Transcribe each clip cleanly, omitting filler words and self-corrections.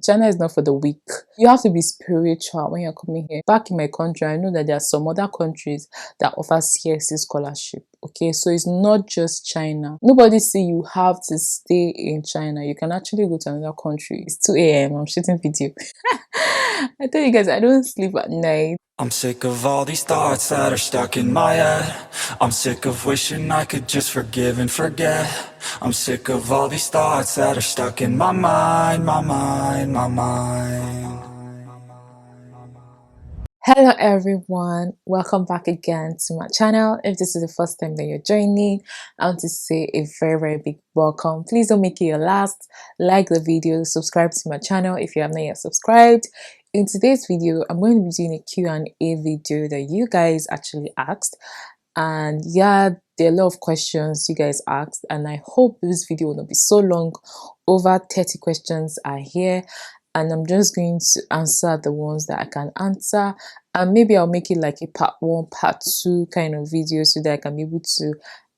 China is not for the weak. You have to be spiritual when you're coming here. Back in my country, I know that there are some other countries that offer CSC scholarship. Okay, so it's not just China. Nobody say you have to stay in China. You can actually go to another country. It's 2 a.m. I'm shooting video. I tell you guys, I don't sleep at night. I'm sick of all these thoughts that are stuck in my head. I'm sick of wishing I could just forgive and forget. I'm sick of all these thoughts that are stuck in my mind, my mind, my mind. Hello everyone, welcome back again to my channel. If this is the first time that you're joining, I want to say a very big welcome. Please don't make it your last. Like the video, subscribe to my channel if you have not yet subscribed. In today's video, I'm going to be doing a Q&A video that you guys actually asked, and yeah, there are a lot of questions you guys asked, and I hope this video will not be so long. Over 30 questions are here, and I'm just going to answer the ones that I can answer, and maybe I'll make it like a part 1 part 2 kind of video so that I can be able to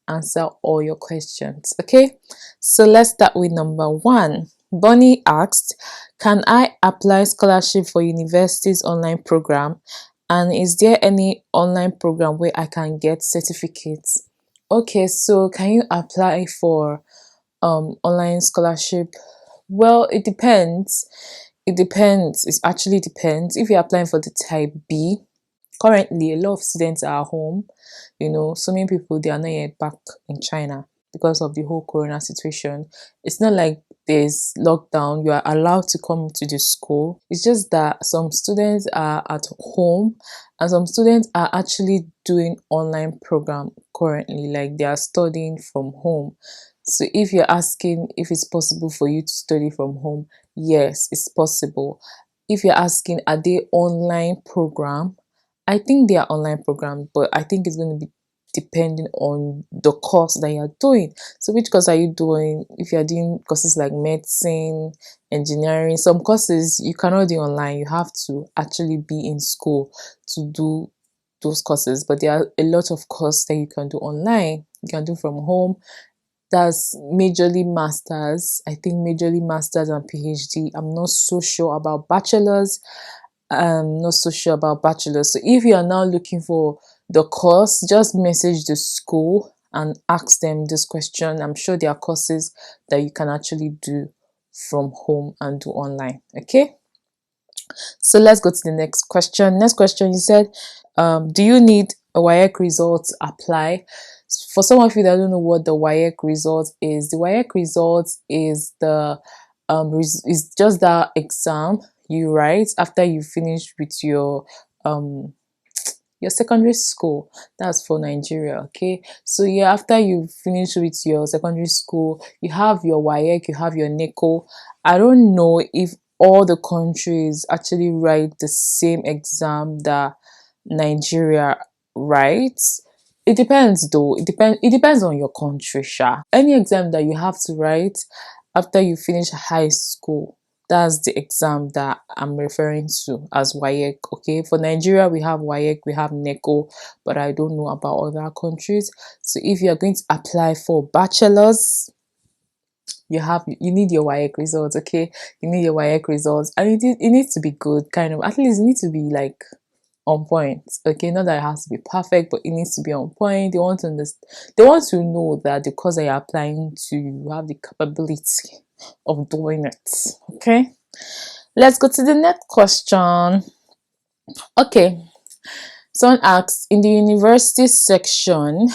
answer all your questions. Okay, so let's start with number 1. Bonnie asked, can I apply scholarship for university's online program, and is there any online program where I can get certificates? Okay, so can you apply for online scholarship? Well, it depends. It actually depends. If you're applying for the type B, currently a lot of students are home. So many people, they are not yet back in China because of the whole corona situation. It's not like there's lockdown. You are allowed to come to the school. It's just that some students are at home and some students are actually doing online program currently, like they are studying from home. So if you're asking if it's possible for you to study from home, yes, it's possible. If you're asking, are they online program? I think they are online program, but I think it's going to be depending on the course that you're doing. So which course are you doing? If you're doing courses like medicine, engineering, some courses you cannot do online. You have to actually be in school to do those courses. But there are a lot of courses that you can do online. You can do from home. That's majorly masters. I think majorly masters and PhD. I'm not so sure about bachelors. Not so sure about bachelors. So if you are now looking for the course, just message the school and ask them this question. I'm sure there are courses that you can actually do from home and do online. Okay, so let's go to the next question. Next question, you said, do you need a WAEC result to apply? For some of you that don't know what the WAEC result is, the WAEC result is the is just that exam you write after you finish with your secondary school. That's for Nigeria. Okay, so yeah, after you finish with your secondary school, you have your WAEC, you have your NECO. I don't know if all the countries actually write the same exam that Nigeria writes. It depends though. It depends on your country, sha. Any exam that you have to write after you finish high school, that's the exam that I'm referring to as WAEC. Okay, for Nigeria we have WAEC, we have NECO, but I don't know about other countries. So if you are going to apply for bachelor's, you need your WAEC results. Okay, you need your WAEC results, and it needs to be good, kind of. At least it needs to be like on point. Okay, not that it has to be perfect, but it needs to be on point. They want to understand, they want to know that the course that you're applying to, you have the capability of doing it. Okay, let's go to the next question. Okay, someone asks, in the university section,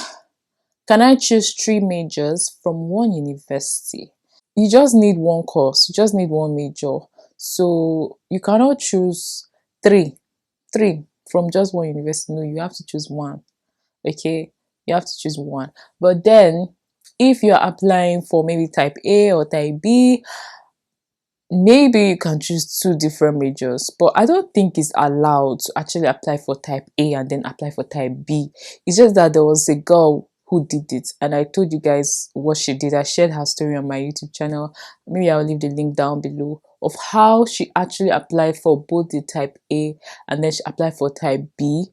can I choose 3 majors from one university? You just need one course, you just need one major, so you cannot choose three from just one university. No, you have to choose one. Okay, you have to choose one. But then if you're applying for maybe type A or type B, maybe you can choose 2 different majors, but I don't think it's allowed to actually apply for type A and then apply for type B. It's just that there was a girl who did it, and I told you guys what she did. I shared her story on my YouTube channel. Maybe I'll leave the link down below of how she actually applied for both the type A and then she applied for type B.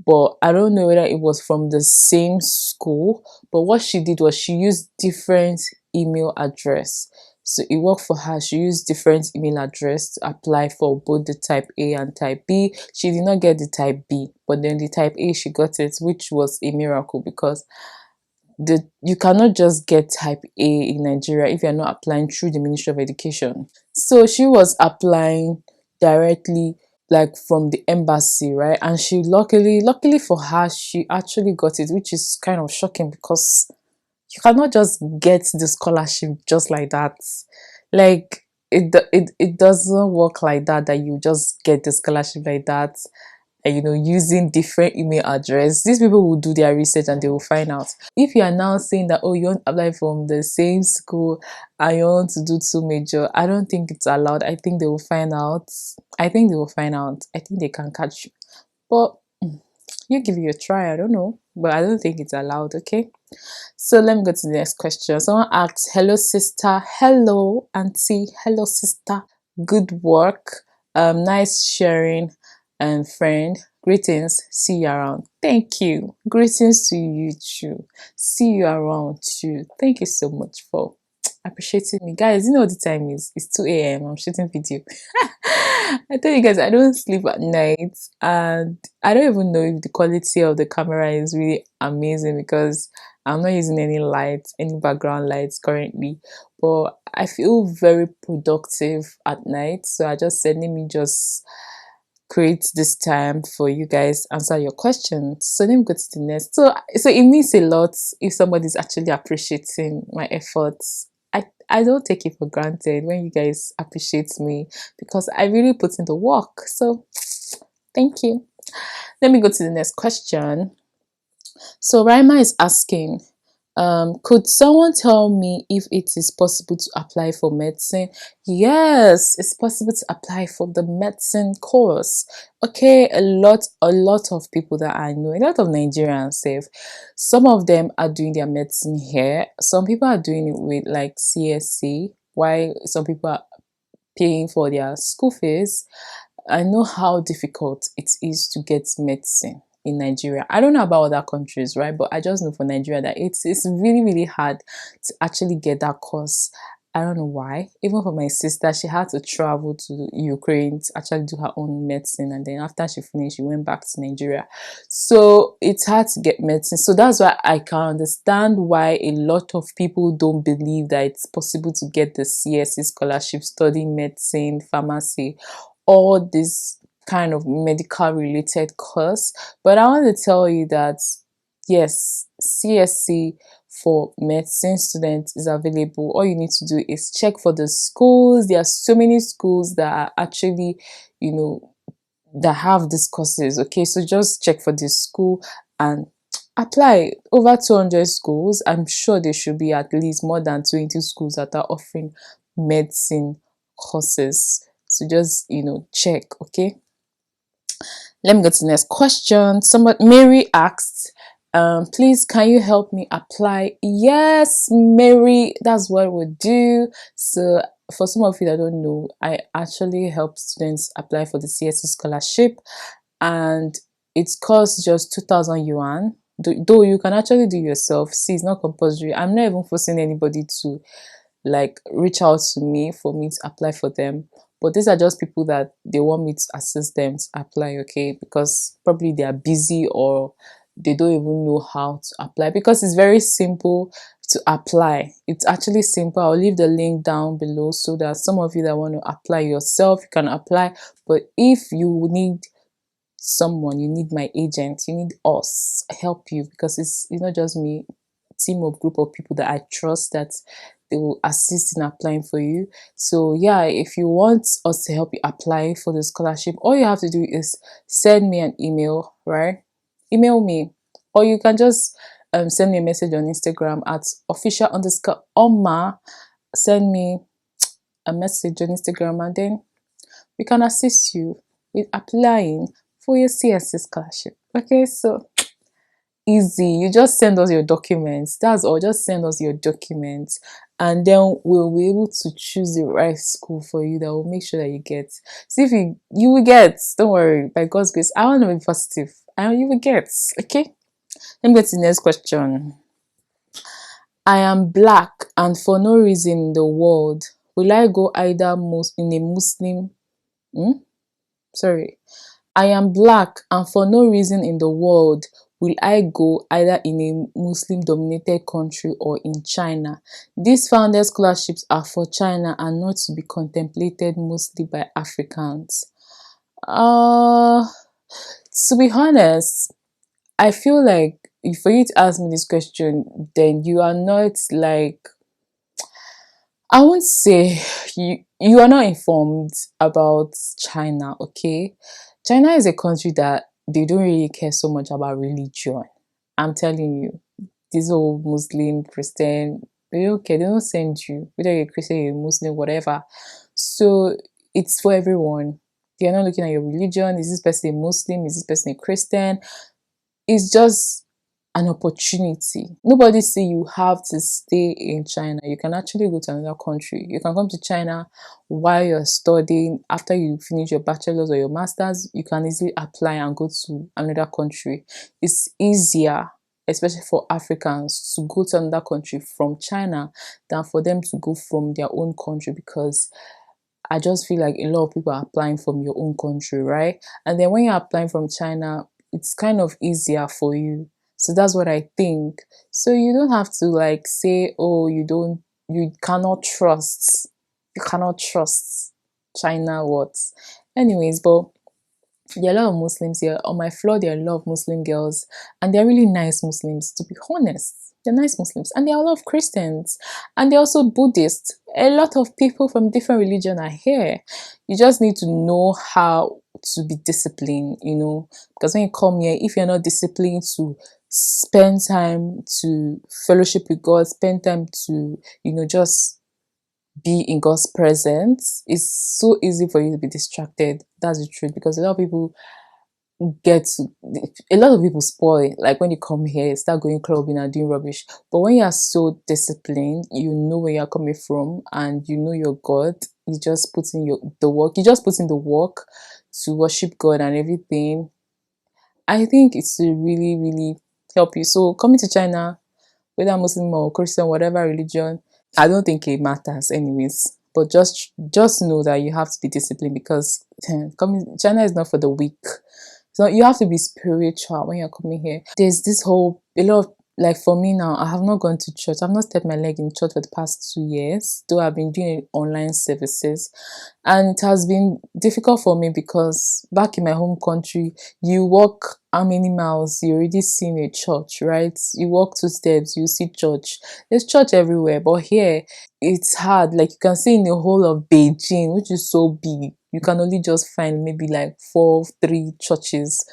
But I don't know whether it was from the same school. But what she did was she used different email address. So it worked for her. She used different email address to apply for both the type A and type B. She did not get the type B, but then the type A, she got it, which was a miracle, because you cannot just get type A in Nigeria if you're not applying through the Ministry of Education. So she was applying directly, like from the embassy, right? And she luckily for her, she actually got it, which is kind of shocking, because you cannot just get the scholarship just like that. Like it doesn't work like that, that you just get the scholarship like that, and using different email address. These people will do their research and they will find out. If you are now saying that, oh, you want to apply from the same school and you want to do two major, I don't think it's allowed. I think they will find out. I think they will find out. I think they can catch you. But you give it a try. I don't know, but I don't think it's allowed. Okay. So let me go to the next question. Someone asks, hello sister, hello auntie, hello sister, good work, nice sharing, and friend, greetings, see you around. Thank you. Greetings to you too. See you around too. Thank you so much for appreciating me. Guys, you know what the time is? It's 2 a.m. I'm shooting video. I tell you guys, I don't sleep at night, and I don't even know if the quality of the camera is really amazing, because I'm not using any lights, any background lights currently, but I feel very productive at night. So I just said, let me just create this time for you guys, answer your questions. So let me go to the next. So it means a lot if somebody's actually appreciating my efforts. I don't take it for granted when you guys appreciate me, because I really put in the work. So thank you. Let me go to the next question. So Raima is asking, could someone tell me if it is possible to apply for medicine? Yes, it's possible to apply for the medicine course. Okay, a lot of people that I know, a lot of Nigerians say, some of them are doing their medicine here. Some people are doing it with like CSC, while some people are paying for their school fees. I know how difficult it is to get medicine in Nigeria. I don't know about other countries, right? But I just know for Nigeria that it's really hard to actually get that course. I don't know why. Even for my sister, she had to travel to Ukraine to actually do her own medicine, and then after she finished, she went back to Nigeria. So it's hard to get medicine. So that's why I can understand why a lot of people don't believe that it's possible to get the CSC scholarship, study medicine, pharmacy, all this kind of medical related course. But I want to tell you that yes, CSC for medicine students is available. All you need to do is check for the schools. There are so many schools that are actually, that have these courses. Okay, so just check for the school and apply. Over 200 schools. I'm sure there should be at least more than 20 schools that are offering medicine courses. So just check. Okay, let me go to the next question. Mary asked, please can you help me apply? Yes, Mary, that's what we do. So for some of you that don't know, I actually help students apply for the CSC scholarship, and it costs just 2,000 yuan. Though you can actually do yourself. See, it's not compulsory. I'm not even forcing anybody to like reach out to me for me to apply for them, but these are just people that they want me to assist them to apply. Okay, because probably they are busy or they don't even know how to apply, because it's very simple to apply. It's actually simple. I'll leave the link down below so that some of you that want to apply yourself, you can apply. But if you need someone, you need my agent, you need us help you, because it's not just me, team of group of people that I trust, that they will assist in applying for you. So yeah, if you want us to help you apply for the scholarship, all you have to do is send me an email, right? Email me, or you can just send me a message on Instagram at official_orma. Send me a message on Instagram, and then we can assist you with applying for your CSC scholarship. Okay, so easy. You just send us your documents. That's all. Just send us your documents, and then we'll be able to choose the right school for you that will make sure that you get. See, if you will get, don't worry, by God's grace. I want to be positive. You will get. Okay, let me get to the next question. I am black and for no reason in the world Will I go either in a Muslim? Sorry. I am black, and for no reason in the world will I go either in a Muslim dominated country or in China. These founded scholarships are for China and not to be contemplated mostly by Africans. Uh to be honest, I feel like for you to ask me this question, then you are not like, I won't say you are not informed about China, okay? China is a country that they don't really care so much about religion. I'm telling you, these old Muslim, Christian, they don't care. They don't send you whether you're a Christian, you're a Muslim, whatever. So it's for everyone. They're not looking at your religion. Is this person a Muslim? Is this person a Christian? It's just an opportunity. Nobody say you have to stay in China. You can actually go to another country. You can come to China while you're studying. After you finish your bachelor's or your master's, you can easily apply and go to another country. It's easier, especially for Africans, to go to another country from China than for them to go from their own country, because I just feel like a lot of people are applying from your own country, right? And then when you're applying from China, it's kind of easier for you. So that's what I think. So you don't have to like say, oh, you cannot trust China what. Anyways, but there are a lot of Muslims here. On my floor, there are a lot of Muslim girls, and they're really nice Muslims, to be honest. They're nice Muslims, and there are a lot of Christians, and they're also Buddhists. A lot of people from different religion are here. You just need to know how to be disciplined, because when you come here, if you're not disciplined to spend time to fellowship with God, spend time to, just be in God's presence, it's so easy for you to be distracted. That's the truth, because a lot of people spoil, like when you come here, start going clubbing and doing rubbish. But when you are so disciplined, you know where you're coming from and you know your God. You just put in the work. You just put in the work to worship God and everything. I think it's to really, really help you. So coming to China, whether Muslim or Christian, whatever religion, I don't think it matters anyways. But just know that you have to be disciplined, because China is not for the weak. So you have to be spiritual when you're coming here. There's a lot of, like for me now, I have not gone to church. I've not stepped my leg in church for the past 2 years, though I've been doing online services. And it has been difficult for me because back in my home country, you walk how many miles, you already seen a church, right? You walk 2 steps, you see church. There's church everywhere. But here, it's hard. Like you can see in the whole of Beijing, which is so big, you can only just find maybe like 3 churches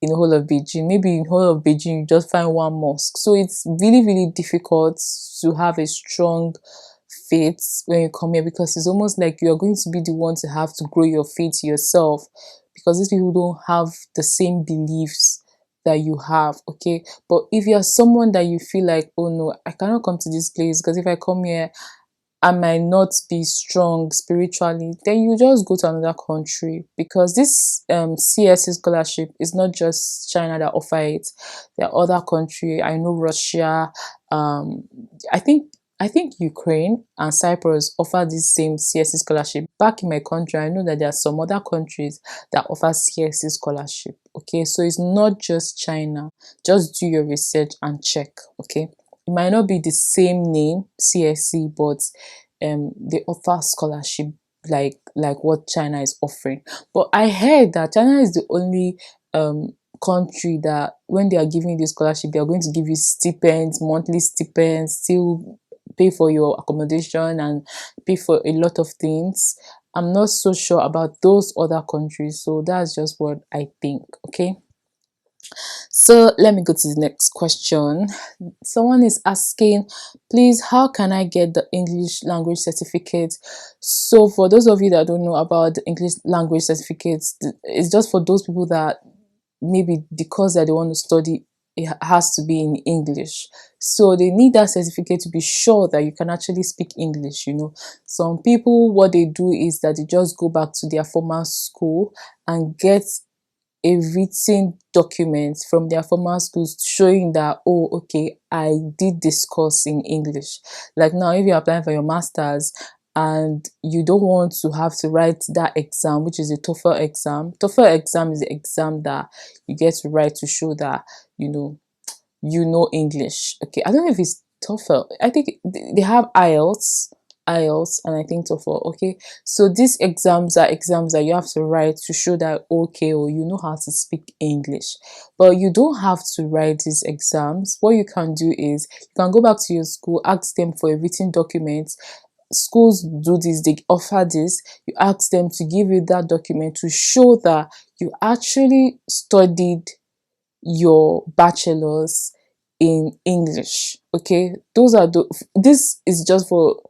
in the whole of Beijing. Maybe in the whole of Beijing, you just find one mosque. So it's really, really difficult to have a strong faith when you come here, because it's almost like you're going to be the one to have to grow your faith yourself, because these people don't have the same beliefs that you have, okay? But if you're someone that you feel like, oh no, I cannot come to this place because if I come here, I might not be strong spiritually, then you just go to another country, because this CSC scholarship is not just China that offer it. There are other countries. I know Russia. I think Ukraine and Cyprus offer this same CSC scholarship. Back in my country, I know that there are some other countries that offer CSC scholarship. Okay, so it's not just China. Just do your research and check. Okay. It might not be the same name, CSC, but they offer scholarship like what China is offering. But I heard that China is the only country that when they are giving this scholarship, they are going to give you stipends, monthly stipends, still pay for your accommodation and pay for a lot of things. I'm not so sure about those other countries, so that's just what I think. Okay. So let me go to the next question. Someone is asking, please, how can I get the English language certificate? So for those of you that don't know about the English language certificates, it's just for those people that maybe the course that they want to study, it has to be in English. So they need that certificate to be sure that you can actually speak English. Some people, what they do is that they just go back to their former school and get a written document from their former schools showing that, oh, okay, I did this course in English. Like now, if you're applying for your master's and you don't want to have to write that exam, which is a TOEFL exam. TOEFL exam is the exam that you get to write to show that you know English. Okay, I don't know if it's TOEFL. I think they have IELTS, and I think TOEFL. Okay, so these exams are exams that you have to write to show that okay, or you know how to speak English. But you don't have to write these exams. What you can do is you can go back to your school, ask them for a written document. Schools do this, they offer this. You ask them to give you that document to show that you actually studied your bachelor's in English. Okay, this is just for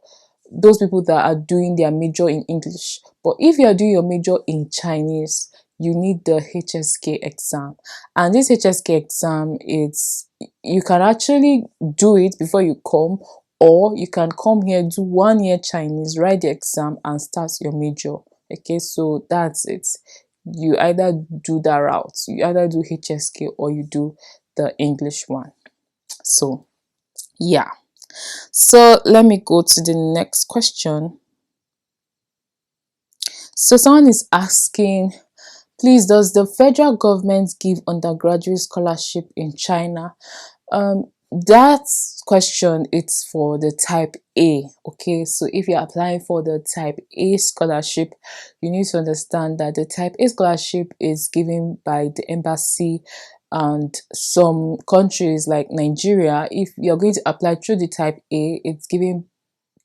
those people that are doing their major in English. But if you are doing your major in Chinese, you need the HSK exam. And this HSK exam, you can actually do it before you come, or you can come here, do 1 year Chinese, write the exam, and start your major. Okay, so that's it. You either do that route, you either do HSK or you do the English one. So yeah, so let me go to the next question. So someone is asking, please, does the federal government give undergraduate scholarship in China? That question is for the type A. Okay, so if you're applying for the type A scholarship, you need to understand that the type A scholarship is given by the embassy, and some countries like Nigeria, if you're going to apply through the type A, it's given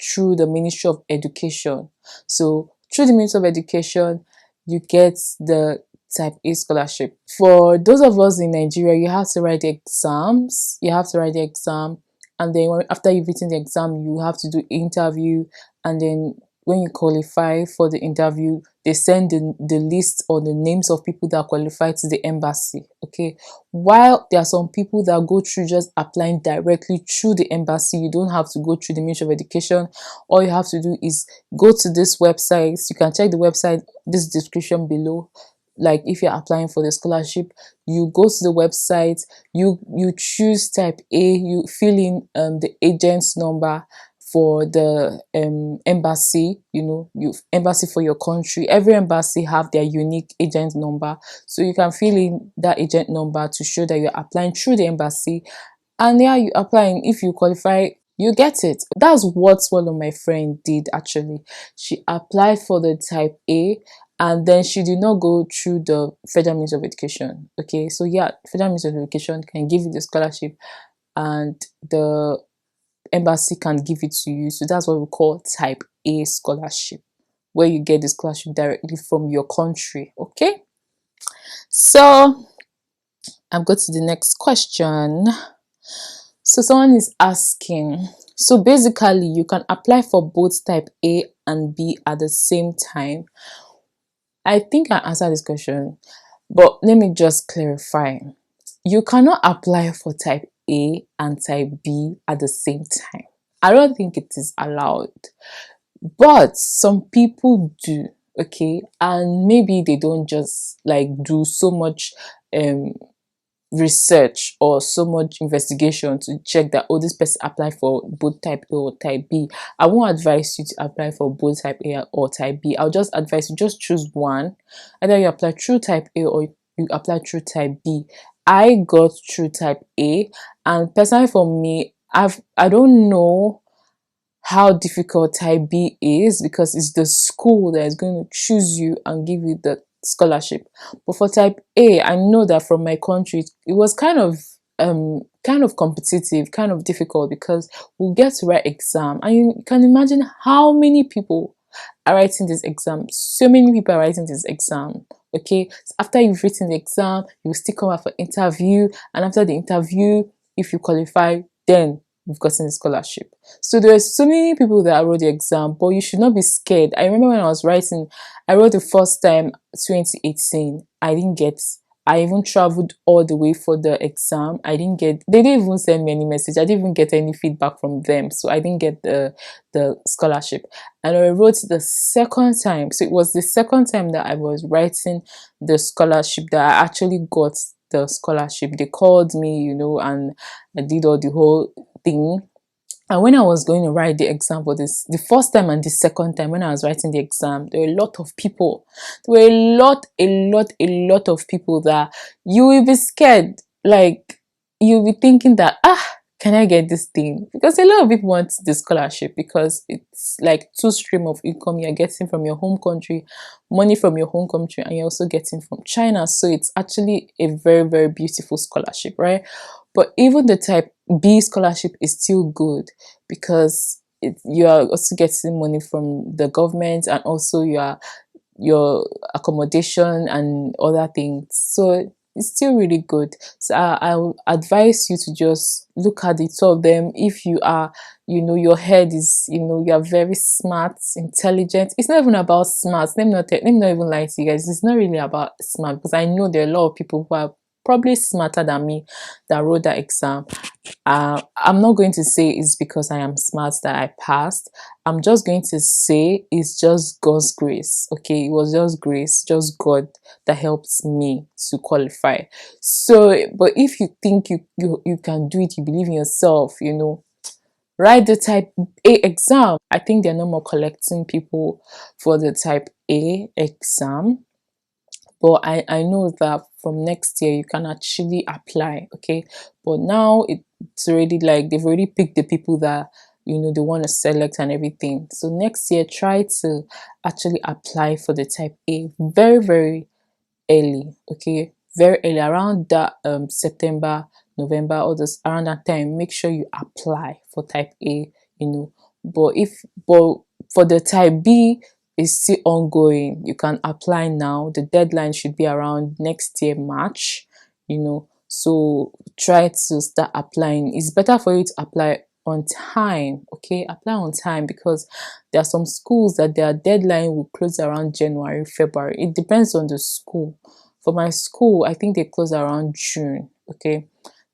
through the Ministry of Education. So through the Ministry of Education, you get the type A scholarship. For those of us in Nigeria, you have to write the exams. You have to write the exam, and then after you've written the exam, you have to do interview, and then when you qualify for the interview, they send the list or the names of people that qualify to the embassy. Okay, while there are some people that go through just applying directly through the embassy, you don't have to go through the Ministry of Education. All you have to do is go to this website. You can check the website, this description below. Like if you're applying for the scholarship, you go to the website, you choose type A, you fill in the agent's number for the embassy. You embassy for your country, every embassy have their unique agent number, so you can fill in that agent number to show that you're applying through the embassy. And yeah, you applying, if you qualify, you get it. That's what one of my friends did actually. She applied for the type A, and then she did not go through the Federal Ministry of Education. Okay, so yeah, Federal Ministry of Education can give you the scholarship, and the embassy can give it to you. So that's what we call type A scholarship, where you get the scholarship directly from your country. Okay, so I'm going to the next question. So someone is asking, so basically you can apply for both type A and B at the same time. I think I answered this question, but let me just clarify. You cannot apply for type A and type B at the same time. I don't think it is allowed, but some people do. Okay, and maybe they don't just like do so much research or so much investigation to check that, oh, this person applied for both type A or type B. I won't advise you to apply for both type A or type B. I'll just advise you just choose one. Either you apply through type A or you apply through type B. I got through type A, and personally for me, I don't know how difficult type B is, because it's the school that is going to choose you and give you the scholarship. But for type A, I know that from my country, it was kind of competitive, kind of difficult, because we'll get to write exam, and you can imagine how many people are writing this exam. So many people are writing this exam. Okay, so after you've written the exam, you still come out for interview, and after the interview, if you qualify, then you've gotten the scholarship. So there are so many people that wrote the exam, but you should not be scared. I remember when I was writing, I wrote the first time 2018. I even traveled all the way for the exam. They didn't even send me any message. I didn't even get any feedback from them. So I didn't get the scholarship. And I wrote the second time. So it was the second time that I was writing the scholarship that I actually got the scholarship. They called me, and I did all the whole thing. And when I was going to write the exam for this, the first time and the second time when I was writing the exam, there were a lot of people. There were a lot of people that you will be scared. Like, you'll be thinking that, can I get this thing? Because a lot of people want the scholarship because it's like two stream of income. You're getting from your home country, money from your home country, and you're also getting from China. So it's actually a very, very beautiful scholarship, right? But even the type B scholarship is still good because you are also getting money from the government, and also your accommodation and other things. So it's still really good. So I will advise you to just look at the two of them. If you are, your head is, you are very smart, intelligent. It's not even about smart. Let me not even lie to you guys. It's not really about smart, because I know there are a lot of people who are probably smarter than me that wrote that exam. I'm not going to say it's because I am smart that I passed. I'm just going to say it's just God's grace. Okay, it was just grace, just God that helped me to qualify. So, but if you think you can do it, you believe in yourself, write the type A exam. I think they're no more collecting people for the type A exam. But I know that from next year you can actually apply. Okay, but now it's already like they've already picked the people that they want to select and everything. So next year try to actually apply for the type A very, very early. Okay, very early, around that September, November, all this around that time. Make sure you apply for type A. But for the type B, is still ongoing. You can apply now. The deadline should be around next year March. So try to start applying. It's better for you to apply on time. Okay, apply on time, because there are some schools that their deadline will close around January, February. It depends on the school. For my school, I think they close around June. Okay,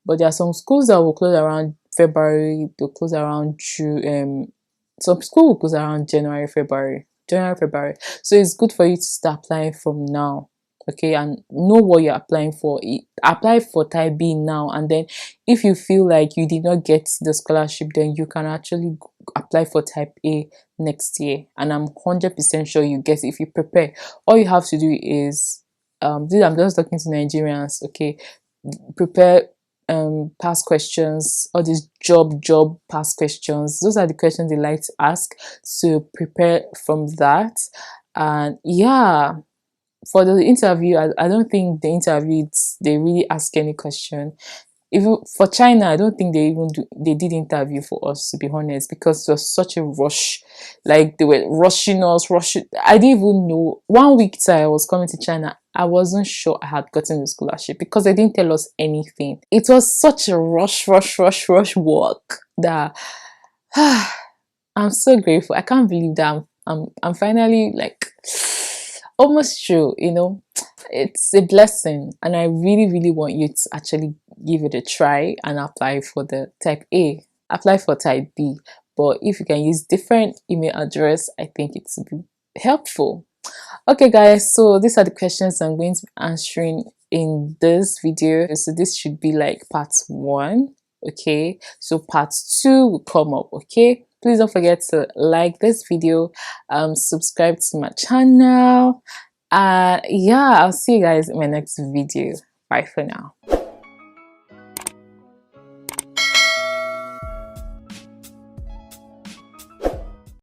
but there are some schools that will close around February. They'll close around June. Some school will close around January, February. So it's good for you to start applying from now. Okay, and know what you're applying for. Apply for type B now, and then if you feel like you did not get the scholarship, then you can actually apply for type A next year, and I'm 100% sure you get it if you prepare. All you have to do is I'm just talking to Nigerians. Okay, prepare past questions, all these job past questions. Those are the questions they like to ask, so prepare from that. And yeah, for the interview, I don't think the interview they really ask any question. Even for China, I don't think they did interview for us, to be honest, because it was such a rush. Like they were rushing us, rushing. I didn't even know. 1 week till I was coming to China, I wasn't sure I had gotten the scholarship because they didn't tell us anything. It was such a rush work that I'm so grateful. I can't believe that I'm finally like almost through, it's a blessing, and I really, really want you to actually give it a try and apply for the type A. Apply for type B, but if you can use different email address, I think it would be helpful. Okay guys, so these are the questions I'm going to be answering in this video. So this should be like part 1. Okay, so part 2 will come up. Okay, please don't forget to like this video, subscribe to my channel, yeah, I'll see you guys in my next video. Bye for now.